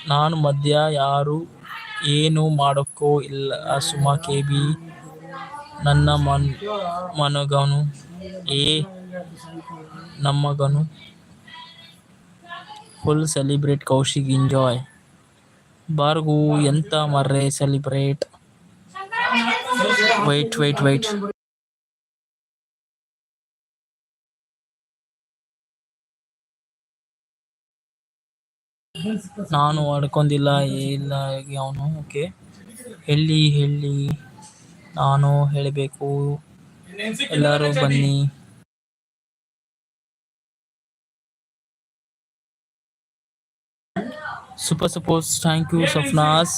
ನಾನು ಮದ್ಯ ಯಾರು ಏನು ಮಾಡೋಕ್ಕೂ ಇಲ್ಲ ಸುಮಾ ಕೆಬಿ ನನ್ನ ಮನಗನು ಏ ನಮ್ಮಗನು ಫುಲ್ ಸೆಲಿಬ್ರೇಟ್ ಕೌಶಿಕ್ ಎಂಜಾಯ್ ಬಾರ್ಗು ಎಂತ ಮರ್ರೆ ಸೆಲಿಬ್ರೇಟ್ ವೈಟ್ ನಾನು ಆಡ್ಕೊಂಡಿಲ್ಲ ಇಲ್ಲ ಅವನು ಓಕೆ ಹೇಳಿ ನಾನು ಹೇಳಬೇಕು ಎಲ್ಲರೂ ಬನ್ನಿ super support thank you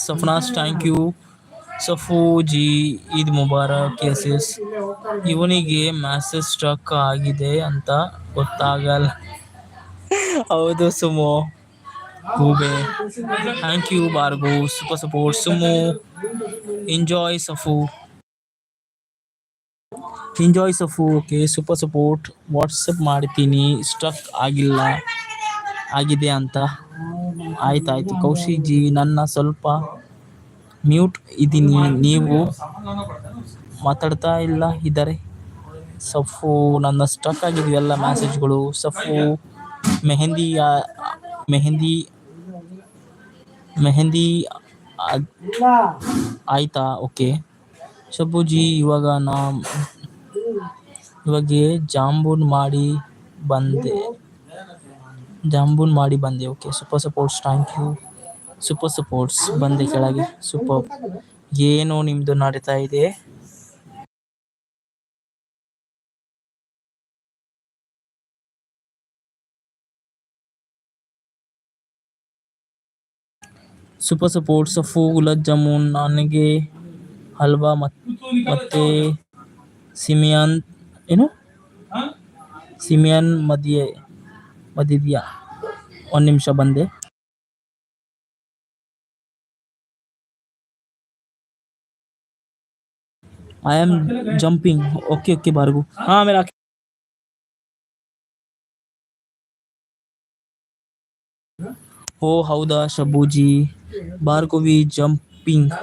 Safnaz thank you Safu ji Eid ಮುಬಾರಕ್ ಎಸ್ ಇವನಿಗೆ ಮ್ಯಾಸೇಜ್ ಸ್ಟ್ರಕ್ ಆಗಿದೆ ಅಂತ ಗೊತ್ತಾಗಲ್ಲ ಹೌದು ಸುಮೋ ಗೂಬೆ thank you Bargu super support Sumu enjoy Safu okay super support WhatsApp ಮಾಡ್ತೀನಿ ಸ್ಟ್ರಕ್ ಆಗಿದೆ ಅಂತ ಆಯ್ತಾಯ್ತು ಕೌಶಿಕ್ ಜಿ ನನ್ನ ಸ್ವಲ್ಪ ಮ್ಯೂಟ್ ಇದ್ದೀನಿ ನೀವು ಮಾತಾಡ್ತಾ ಇಲ್ಲ ಇದ್ದಾರೆ ಸಫು ನನ್ನ ಸ್ಟ್ರಕ್ ಆಗಿದೆಯಲ್ಲ ಮೆಸೇಜ್ಗಳು ಸಫು ಮೆಹಂದಿ ಮೆಹಂದಿ ಆಯ್ತಾ ಓಕೆ ಶಬ್ಬುಜಿ ಇವಾಗೆ ಜಾಂಬೂನ್ ಮಾಡಿ ಬಂದೆ okay super supports thank you super supports ಬಂದೆ ಕೆಳಗೆ ಸೂಪರ್ ಏನು ನಿಮ್ದು ನಡೀತಾ ಇದೆ ಸೂಪರ್ ಸಪೋರ್ಟ್ಸ್ ಸಫು ಗುಲಾಬ್ ಜಾಮೂನ್ ನನಗೆ ಹಲ್ವಾ ಮತ್ತೆ ಸಿಮಿಯನ್ ಮದಿದ್ಯಾ ಒಂದು ನಿಮಿಷ ಬಂದೆ I am jumping okay Bargu ಆಮೇಲೆ ಓ ಹೌದಾ ಶಬ್ಬೂಜಿ ಭಾರ್ಗವಿ ಜಂಪಿಂಗ್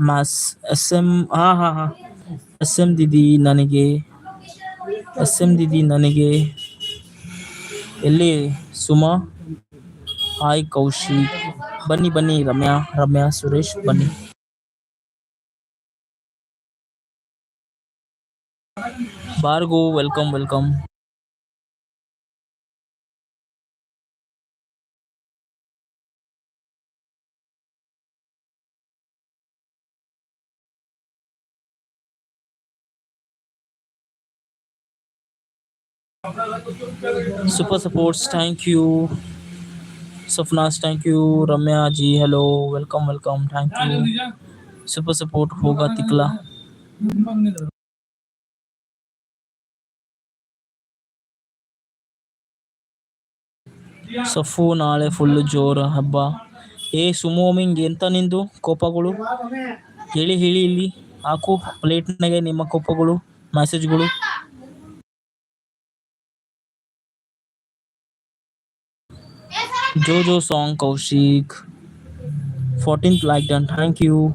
ಮಾಸ್ ಹಾ ಎಸ್ ಎಂ ದಿದಿ ನನಗೆ ಎಲ್ಲಿ ಸುಮಾ ಹಾಯ್ ಕೌಶಿಕ್ ಬನ್ನಿ ರಮ್ಯಾ ಸುರೇಶ್ ಬನ್ನಿ Bhargu welcome super supports thank you Safnaz thank you Ramya ji hello welcome thank you super support ಹೋಗಾ ತಿಕ್ಲಾ ಸಫು ನಾಳೆ ಫುಲ್ ಜೋರ ಹಬ್ಬ ಸುಮೋಮಿಂಗ್ ಎಂತ ನಿಂದು ಕೋಪಗಳು ಹೇಳಿ ಇಲ್ಲಿ ಹಾಕು ಪ್ಲೇಟ್ನಾಗೆ ನಿಮ್ಮ ಕೋಪಗಳು ಮೆಸೇಜ್ಗಳು ಜೋಜೋ song Kaushik 14th like done thank you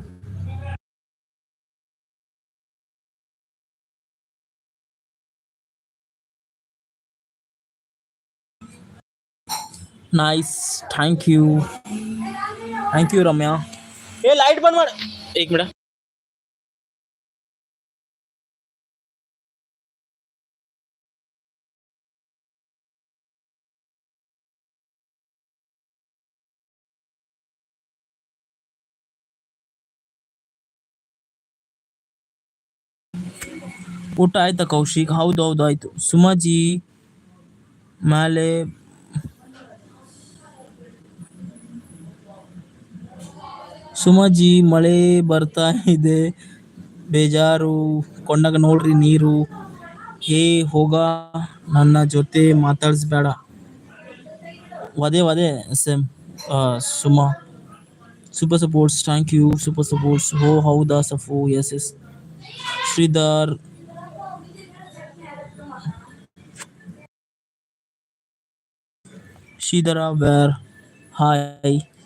nice thank you Ramya light ಬಂದ್ ಮಾಡಿ 1 ಮಿನಿಟ್ ಊಟ ಆಯ್ತಾ ಕೌಶಿಕ್ ಹೌದು ಆಯ್ತು ಸುಮಾಜಿ ಮೇಲೆ ಸುಮಾಜಿ ಮಳೆ ಬರ್ತಾ ಇದೆ ಬೇಜಾರು ಕೊಂಡಾಗ ನೋಡ್ರಿ ನೀರು ಹೋಗ ನನ್ನ ಜೊತೆ ಮಾತಾಡ್ಸ್ಬೇಡ ವದೆ same Suma super supports thank you super supports ಹೌದಾ Safu yes Sridhar where hi